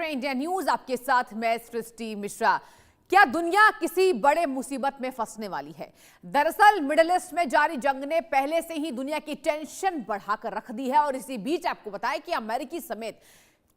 हैं India news, आपके साथ मैं सृष्टि मिश्रा। क्या दुनिया किसी बड़े मुसीबत में फंसने वाली है? दरअसल मिडिल ईस्ट में जारी जंग ने पहले से ही दुनिया की टेंशन बढ़ाकर रख दी है और इसी बीच आपको बताएं कि अमेरिकी समेत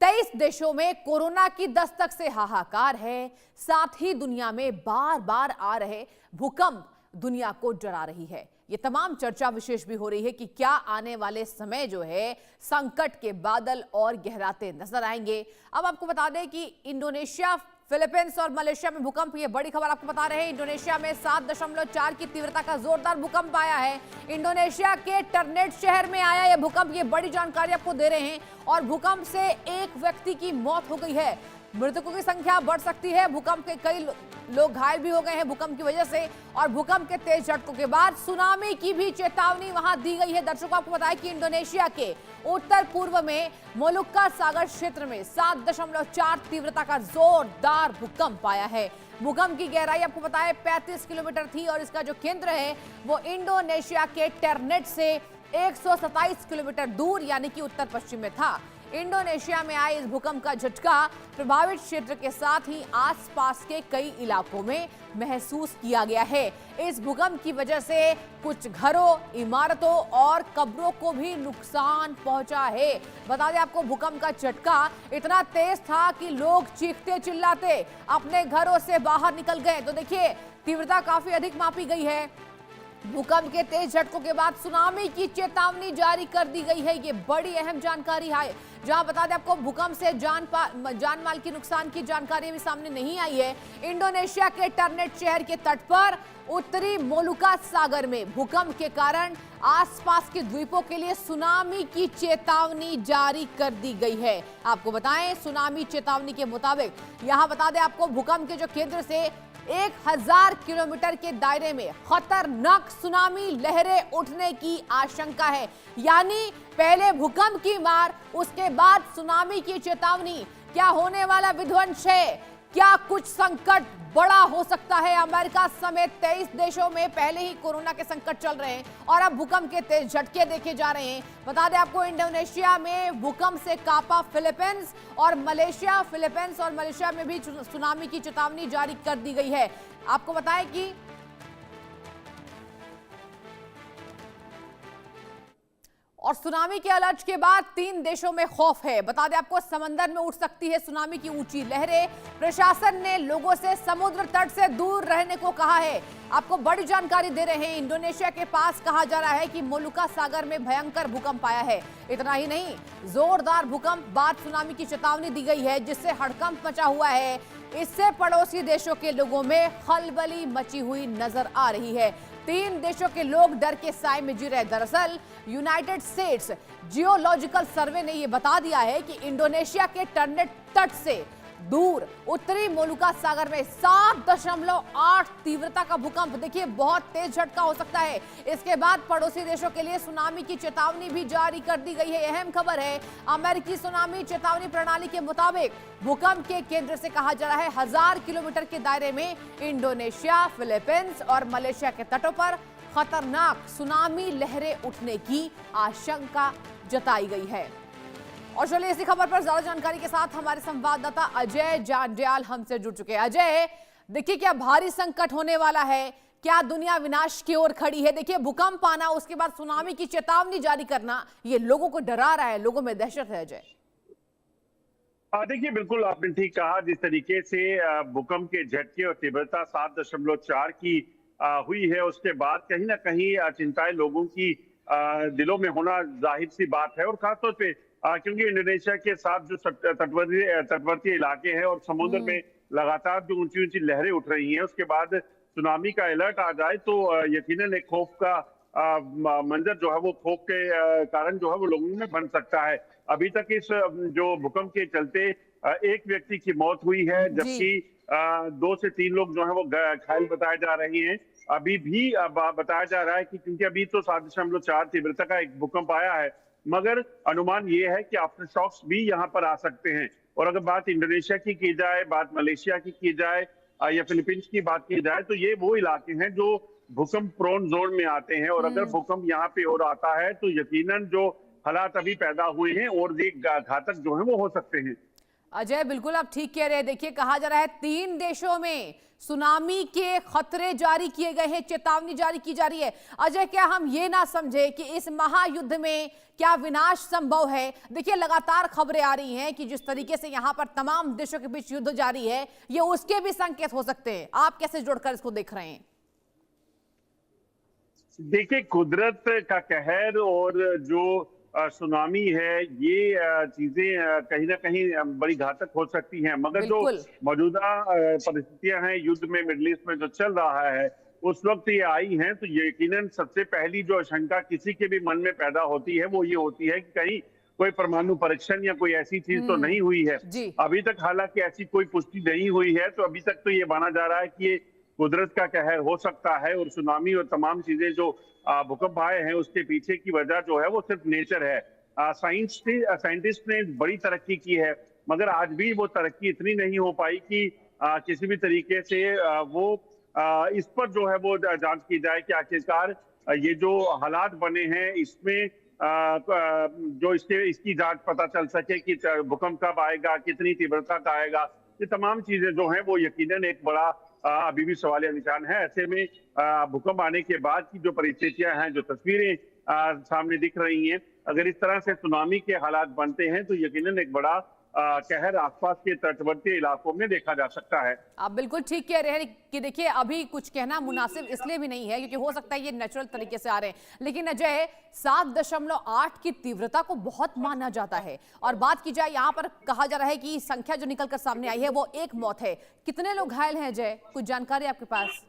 23 देशों में कोरोना की दस्तक से हाहाकार है। साथ ही दुनिया में बार बार आ रहे भूकंप दुनिया को डरा रही है। ये तमाम चर्चा विशेष भी हो रही है कि क्या आने वाले समय जो है संकट के बादल और गहराते नजर आएंगे। अब आपको बता दें कि इंडोनेशिया, फिलीपींस और मलेशिया में भूकंप, ये बड़ी खबर आपको बता रहे हैं। इंडोनेशिया में 7.4 की तीव्रता का जोरदार भूकंप आया है। इंडोनेशिया के टर्नेट शहर में आया यह भूकंप, ये बड़ी जानकारी आपको दे रहे हैं। और भूकंप से एक व्यक्ति की मौत हो गई है, मृतकों की संख्या बढ़ सकती है। भूकंप के कई लोग घायल भी हो गए हैं भूकंप की वजह से। और भूकंप के तेज झटकों के बाद सुनामी की भी चेतावनी वहां दी गई है। दर्शकों आपको बताएं कि इंडोनेशिया के उत्तर पूर्व में मोलुक्का सागर क्षेत्र में 7.4 तीव्रता का जोरदार भूकंप आया है। भूकंप की गहराई आपको बताएं 35 किलोमीटर थी और इसका जो केंद्र है वो इंडोनेशिया के टर्नेट से 127 किलोमीटर दूर यानी कि उत्तर पश्चिम में था। इंडोनेशिया में आए इस भूकंप का झटका प्रभावित क्षेत्र के साथ ही आसपास के कई इलाकों में महसूस किया गया है। इस भूकंप की वजह से कुछ घरों, इमारतों और कब्रों को भी नुकसान पहुंचा है। बता दें आपको, भूकंप का झटका इतना तेज था कि लोग चीखते चिल्लाते अपने घरों से बाहर निकल गए। तो देखिए, तीव्रता काफी अधिक मापी गई है। भूकंप के तेज झटकों के बाद सुनामी की चेतावनी जारी कर दी गई है। ये बड़ी अहम जानकारी है। जहां बता दें आपको, भूकंप से जान माल की नुकसान की जानकारी भी सामने नहीं आई है। इंडोनेशिया के टर्नेट शहर के तट पर उत्तरी मोलुका सागर में भूकंप के कारण आसपास के द्वीपों के लिए सुनामी की चेतावनी जारी कर दी गई है। आपको बताएं, सुनामी चेतावनी के मुताबिक यहां बता दें आपको, भूकंप के जो केंद्र से 1000 किलोमीटर के दायरे में खतरनाक सुनामी लहरें उठने की आशंका है। यानी पहले भूकंप की मार, उसके बाद सुनामी की चेतावनी। क्या होने वाला विध्वंस है? क्या कुछ संकट बड़ा हो सकता है? अमेरिका समेत 23 देशों में पहले ही कोरोना के संकट चल रहे हैं और अब भूकंप के तेज झटके देखे जा रहे हैं। बता दें आपको, इंडोनेशिया में भूकंप से कांपा फिलीपींस और मलेशिया। फिलीपींस और मलेशिया में भी सुनामी की चेतावनी जारी कर दी गई है। आपको बताएं कि और सुनामी के अलर्ट के बाद 3 देशों में खौफ है। बता दें आपको, समंदर में उठ सकती है सुनामी की ऊंची लहरें। प्रशासन ने लोगों से समुद्र तट से दूर रहने को कहा है। आपको बड़ी जानकारी दे रहे हैं, इंडोनेशिया के पास कहा जा रहा है कि मोलुका सागर में भयंकर भूकंप आया है। इतना ही नहीं, जोरदार भूकंप बाद सुनामी की चेतावनी दी गई है, जिससे हड़कंप मचा हुआ है। इससे पड़ोसी देशों के लोगों में खलबली मची हुई नजर आ रही है। 3 देशों के लोग डर के साए में जी रहे। दरअसल यूनाइटेड स्टेट्स जियोलॉजिकल सर्वे ने यह बता दिया है कि इंडोनेशिया के टर्नेट तट से दूर उत्तरी मोलुका सागर में 7.8 तीव्रता का भूकंप, देखिए बहुत तेज झटका हो सकता है। इसके बाद पड़ोसी देशों के लिए सुनामी की चेतावनी भी जारी कर दी गई है। अहम खबर है, अमेरिकी सुनामी चेतावनी प्रणाली के मुताबिक भूकंप के केंद्र से कहा जा रहा है 1000 किलोमीटर के दायरे में इंडोनेशिया, फिलीपींस और मलेशिया के तटों पर खतरनाक सुनामी लहरें उठने की आशंका जताई गई है। और चलिए, इसी खबर पर ज्यादा जानकारी के साथ हमारे संवाददाता अजय जांड्याल हमसे जुड़ चुके हैं। अजय, देखिए क्या भारी संकट होने वाला है? क्या दुनिया विनाश की ओर खड़ी है? देखिए, भूकंप आना, उसके बाद सुनामी की चेतावनी जारी करना, ये लोगों को डरा रहा है, लोगों में दहशत है। अजय, देखिए, बिल्कुल आपने ठीक कहा। जिस तरीके से भूकंप के झटके और तीव्रता 7.4 की हुई है, उसके बाद कहीं ना कहीं चिंताएं लोगों की दिलों में होना जाहिर सी बात है। और खासतौर पे क्योंकि इंडोनेशिया के साथ जो तटवर्ती इलाके हैं और समुद्र में लगातार जो ऊंची ऊंची लहरें उठ रही हैं, उसके बाद सुनामी का अलर्ट आ जाए तो यकीनन एक खौफ का मंजर जो है वो खौफ के कारण जो है वो लोगों में बन सकता है। अभी तक इस जो भूकंप के चलते एक व्यक्ति की मौत हुई है, जबकि 2 से 3 लोग जो है वो घायल बताए जा रहे हैं। अभी भी बताया जा रहा है कि क्योंकि अभी तो 7.4 तीव्रता का एक भूकंप आया है, मगर अनुमान ये है कि आफ्टर शॉक्स भी यहाँ पर आ सकते हैं। और अगर बात इंडोनेशिया की जाए, बात मलेशिया की जाए या फिलीपींस की बात की जाए, तो ये वो इलाके हैं जो भूकंप प्रोन जोन में आते हैं। और अगर भूकंप यहाँ पे और आता है तो यकीनन जो हालात अभी पैदा हुए हैं और ये घातक जो है वो हो सकते हैं। अजय, बिल्कुल आप ठीक कह रहे हैं। देखिए, कहा जा रहा है 3 देशों में सुनामी के खतरे जारी किए गए हैं, चेतावनी जारी की जा रही है। अजय, क्या हम ये ना समझे कि इस महायुद्ध में क्या विनाश संभव है? देखिए, लगातार खबरें आ रही हैं कि जिस तरीके से यहां पर तमाम देशों के बीच युद्ध जारी है, ये उसके भी संकेत हो सकते हैं। आप कैसे जोड़कर इसको देख रहे हैं? देखिए, कुदरत का कहर और जो सुनामी है, ये चीजें कहीं ना कहीं बड़ी घातक हो सकती हैं। मगर जो बिल्कुल। मौजूदा परिस्थितियां हैं युद्ध में, मिडल ईस्ट में जो चल रहा है, उस वक्त ये आई हैं, तो यकीनन सबसे पहली जो आशंका किसी के भी मन में पैदा होती है वो ये होती है कि कहीं कोई परमाणु परीक्षण या कोई ऐसी चीज तो नहीं हुई है। जी। अभी तक हालांकि ऐसी कोई पुष्टि नहीं हुई है, तो अभी तक तो ये माना जा रहा है कि ये कुदरत का कहर हो सकता है, और सुनामी और तमाम चीजें जो भूकंप आए हैं उसके पीछे की वजह जो है वो सिर्फ नेचर है। साइंटिस्ट ने बड़ी तरक्की की है, मगर आज भी वो तरक्की इतनी नहीं हो पाई कि किसी भी तरीके से वो इस पर जो है वो जांच की जाए कि आखिरकार ये जो हालात बने हैं इसमें जो इसकी जांच पता चल सके कि भूकंप कब आएगा, कितनी तीव्रता का आएगा। ये तमाम चीजें जो हैं वो यकीनन एक बड़ा अभी भी सवालिया निशान है। ऐसे में भूकंप आने के बाद की जो परिस्थितियां हैं, जो तस्वीरें सामने दिख रही हैं, अगर इस तरह से सुनामी के हालात बनते हैं तो यकीनन एक बड़ा कहर आसपास के तटवर्ती इलाकों में देखा जा सकता है। आप बिल्कुल ठीक कह रहे हैं कि देखिए, अभी कुछ कहना मुनासिब इसलिए भी नहीं है क्योंकि हो सकता है ये नेचुरल तरीके से आ रहे हैं, लेकिन अजय, 7.8 की तीव्रता को बहुत माना जाता है। और बात की जाए, यहाँ पर कहा जा रहा है कि संख्या जो निकलकर सामने आई है वो 1 मौत है। कितने लोग घायल हैं अजय? कुछ जानकारी आपके पास?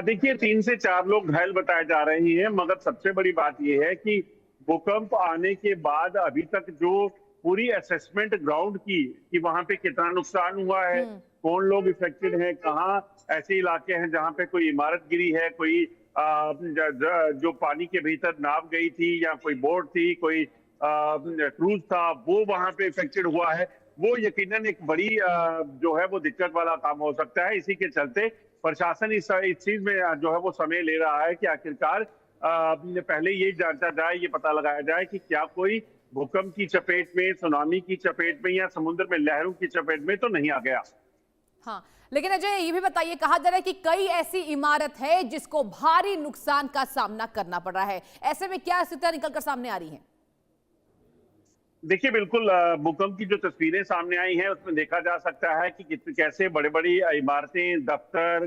देखिए, 3 से 4 लोग घायल बताए जा रहे हैं, मगर सबसे बड़ी बात यह है कि भूकंप आने के बाद अभी तक जो पूरी असेसमेंट ग्राउंड की कि वहां पे कितना नुकसान हुआ है, कौन लोग इफेक्टेड हैं, कहाँ ऐसे इलाके हैं जहां पे कोई इमारत गिरी है, कोई जो पानी के भीतर नाव गई थी या कोई बोट थी, कोई क्रूज था, वो वहां पे इफेक्टेड हुआ है, वो यकीनन एक बड़ी जो है वो दिक्कत वाला काम हो सकता है। इसी के चलते प्रशासन इस चीज में जो है वो समय ले रहा है कि आखिरकार पहले ये जांचा जाए, ये पता लगाया जाए कि क्या कोई भूकंप की चपेट में, सुनामी की चपेट में या समुद्र में लहरों की चपेट में तो नहीं आ गया। हाँ, लेकिन अजय, ये भी बताइए, कहा जा रहा है कि कई ऐसी इमारत है जिसको भारी नुकसान का सामना करना पड़ रहा है। ऐसे में क्या स्थितियां निकलकर सामने आ रही हैं? देखिए, बिल्कुल भूकंप की जो तस्वीरें सामने आई हैं उसमें देखा जा सकता है कि कैसे बड़ी बड़ी इमारतें, दफ्तर,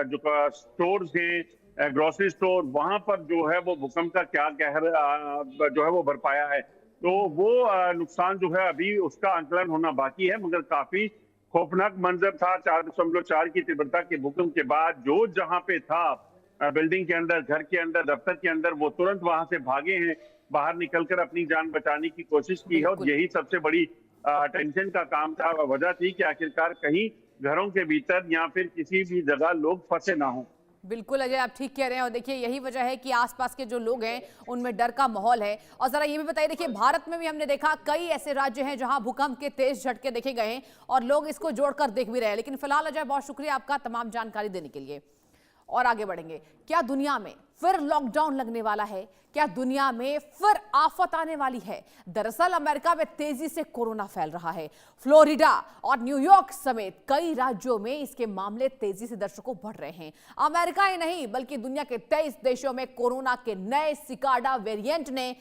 जो स्टोर्स हैं, ग्रोसरी स्टोर, वहां पर जो है वो भूकंप का क्या कहर जो है वो बरपाया है। तो वो नुकसान जो है अभी उसका आंकलन होना बाकी है, मगर काफी खौफनाक मंजर था। 4.4 की तीव्रता के भूकंप के बाद जो जहां पे था, बिल्डिंग के अंदर, घर के अंदर, दफ्तर के अंदर, वो तुरंत वहां से भागे हैं, बाहर निकलकर अपनी जान बचाने की कोशिश की है। और यही सबसे बड़ी टेंशन का काम था, वजह थी कि आखिरकार कहीं घरों के भीतर या फिर किसी भी जगह लोग फंसे ना हों। बिल्कुल अजय, आप ठीक कह रहे हैं। और देखिए, यही वजह है कि आसपास के जो लोग हैं उनमें डर का माहौल है। और जरा ये भी बताइए, देखिए, भारत में भी हमने देखा कई ऐसे राज्य हैं जहां भूकंप के तेज झटके देखे गए हैं और लोग इसको जोड़कर देख भी रहे हैं। लेकिन फिलहाल अजय, बहुत शुक्रिया आपका तमाम जानकारी देने के लिए। और आगे बढ़ेंगे, क्या दुनिया में फिर लॉकडाउन लगने वाला है? क्या दुनिया में फिर आफत आने वाली है? दरअसल अमेरिका में तेजी से कोरोना फैल रहा है। फ्लोरिडा और न्यूयॉर्क समेत कई राज्यों में इसके मामले तेजी से दर्शकों बढ़ रहे हैं। अमेरिका ही नहीं बल्कि दुनिया के 23 देशों में कोरोना के नए सिकाडा वेरिएंट ने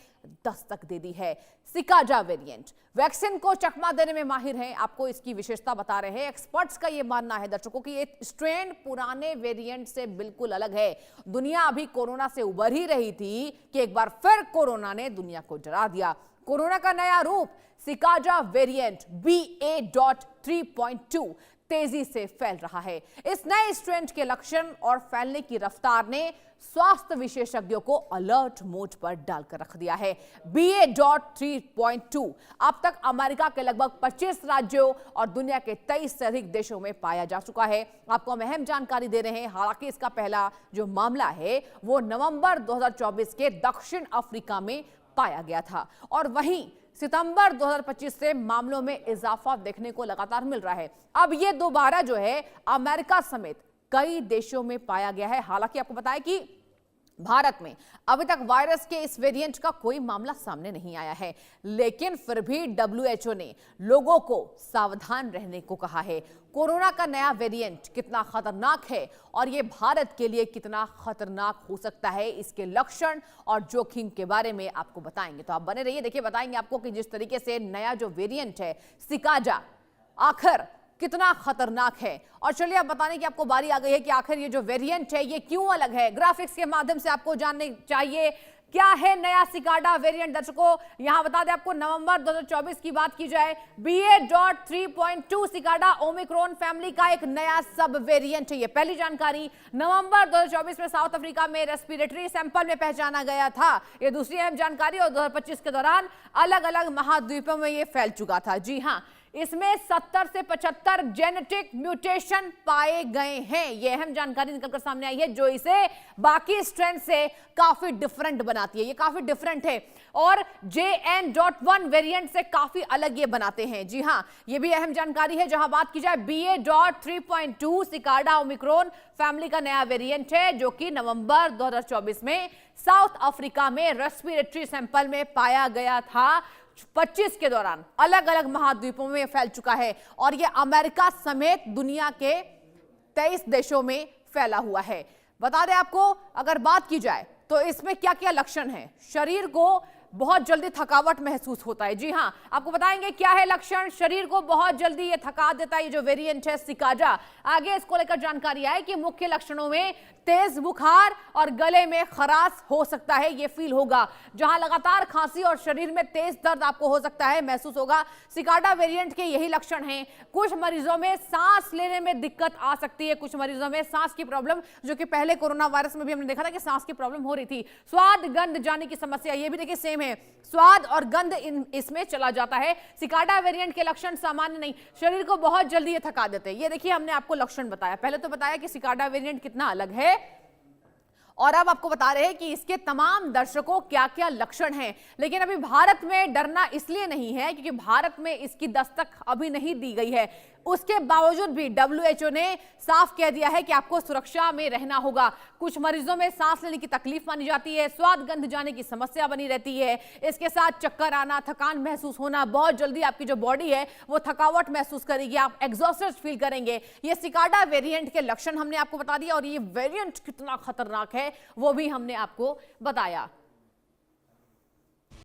दस्तक दे दी है। सिकाडा वेरिएंट वैक्सीन को चकमा देने में माहिर है। आपको इसकी विशेषता बता रहे हैं। एक्सपर्ट्स का यह मानना है दर्शकों कि ये स्ट्रेन पुराने वेरिएंट से बिल्कुल अलग है। दुनिया अभी कोरोना से उबर ही रही थी कि एक बार फिर कोरोना ने दुनिया को डरा दिया। कोरोना का नया रूप सिकाडा वेरिएंट BA.3.2 तेजी से फैल रहा है। इस नए स्ट्रेन के लक्षण और फैलने की रफ्तार ने स्वास्थ्य विशेषज्ञों को अलर्ट मोड पर डालकर रख दिया है। BA.3.2 अब तक अमेरिका के लगभग 25 राज्यों और दुनिया के 23 से अधिक देशों में पाया जा चुका है। आपको हम अहम जानकारी दे रहे हैं। हालांकि इसका पहला जो मामला है वो नवंबर 2024 के दक्षिण अफ्रीका में पाया गया था और वहीं सितंबर 2025 से मामलों में इजाफा देखने को लगातार मिल रहा है। अब ये दोबारा जो है अमेरिका समेत कई देशों में पाया गया है। हालांकि आपको बताएं कि भारत में अभी तक वायरस के इस वेरिएंट का कोई मामला सामने नहीं आया है, लेकिन फिर भी डब्ल्यूएचओ ने लोगों को सावधान रहने को कहा है। कोरोना का नया वेरिएंट कितना खतरनाक है और ये भारत के लिए कितना खतरनाक हो सकता है, इसके लक्षण और जोखिम के बारे में आपको बताएंगे। तो आप बने रहिए, देखिए बताएंगे आपको कि जिस तरीके से नया जो वेरिएंट है सिकाजा आखिर कितना खतरनाक है। और चलिए अब बताने की आपको बारी आ गई है कि आखिर ये जो वेरिएंट है ये क्यों अलग है। ग्राफिक्स के माध्यम से आपको जानने चाहिए क्या है नया सिकाडा वेरिएंट। दर्शकों यहां बता दें आपको, नवंबर 2024 की बात की जाए, BA.3.2 सिकाडा ओमिक्रॉन फैमिली का एक नया सब वेरिएंट है। ये पहली जानकारी नवंबर 2024 में साउथ अफ्रीका में रेस्पिरेटरी सैंपल में पहचाना गया था। ये दूसरी अहम जानकारी, और 2025 के दौरान अलग अलग महाद्वीपों में ये फैल चुका था। जी हां, इसमें 70 से 75 जेनेटिक म्यूटेशन पाए गए हैं। यह अहम जानकारी निकलकर सामने आई है जो इसे बाकी स्ट्रेन से काफी डिफरेंट बनाती है। ये काफी डिफरेंट है और JN.1 वेरिएंट से काफी अलग ये बनाते हैं। जी हां, ये भी अहम जानकारी है। जहां बात की जाए BA.3.2 सिकाडा ओमिक्रॉन फैमिली का नया वेरिएंट है जो कि नवंबर 2024 में साउथ अफ्रीका में रेस्पिरेटरी सैंपल में पाया गया था। 25 के दौरान अलग अलग महाद्वीपों में फैल चुका है और यह अमेरिका समेत दुनिया के 23 देशों में फैला हुआ है। बता दें आपको, अगर बात की जाए तो इसमें क्या क्या लक्षण हैं। शरीर को बहुत जल्दी थकावट महसूस होता है। जी हां, आपको बताएंगे क्या है लक्षण। शरीर को बहुत जल्दी ये थका देता है, ये जो वेरिएंट है सिकाजा। आगे इसको लेकर जानकारी आई कि मुख्य लक्षणों में तेज बुखार और गले में खराश हो सकता है, ये फील होगा। जहां लगातार खांसी और शरीर में तेज दर्द आपको हो सकता है, महसूस होगा। सिकाडा वेरिएंट के यही लक्षण हैं। कुछ मरीजों में सांस लेने में दिक्कत आ सकती है, कुछ मरीजों में सांस की प्रॉब्लम, जो कि पहले कोरोना वायरस में भी हमने देखा था कि सांस की प्रॉब्लम हो रही थी। स्वाद गंध जाने की समस्या, ये भी देखिए सेम है, स्वाद और गंध इसमें चला जाता है। सिकाडा वेरिएंट के लक्षण सामान्य नहीं, शरीर को बहुत जल्दी ये थका देते हैं। ये देखिए हमने आपको लक्षण बताया, पहले तो बताया कि सिकाडा वेरिएंट कितना अलग है और अब आपको बता रहे हैं कि इसके तमाम दर्शकों क्या क्या लक्षण हैं। लेकिन अभी भारत में डरना इसलिए नहीं है क्योंकि भारत में इसकी दस्तक अभी नहीं दी गई है। उसके बावजूद भी डब्ल्यूएचओ ने साफ कह दिया है कि आपको सुरक्षा में रहना होगा। कुछ मरीजों में सांस लेने की तकलीफ मानी जाती है, स्वाद गंध जाने की समस्या बनी रहती है, इसके साथ चक्कर आना, थकान महसूस होना, बहुत जल्दी आपकी जो बॉडी है वो थकावट महसूस करेगी, आप एग्जॉस्टेड फील करेंगे। ये सिकाडा वेरिएंट के लक्षण हमने आपको बता दिया और ये वेरिएंट कितना खतरनाक है वो भी हमने आपको बताया।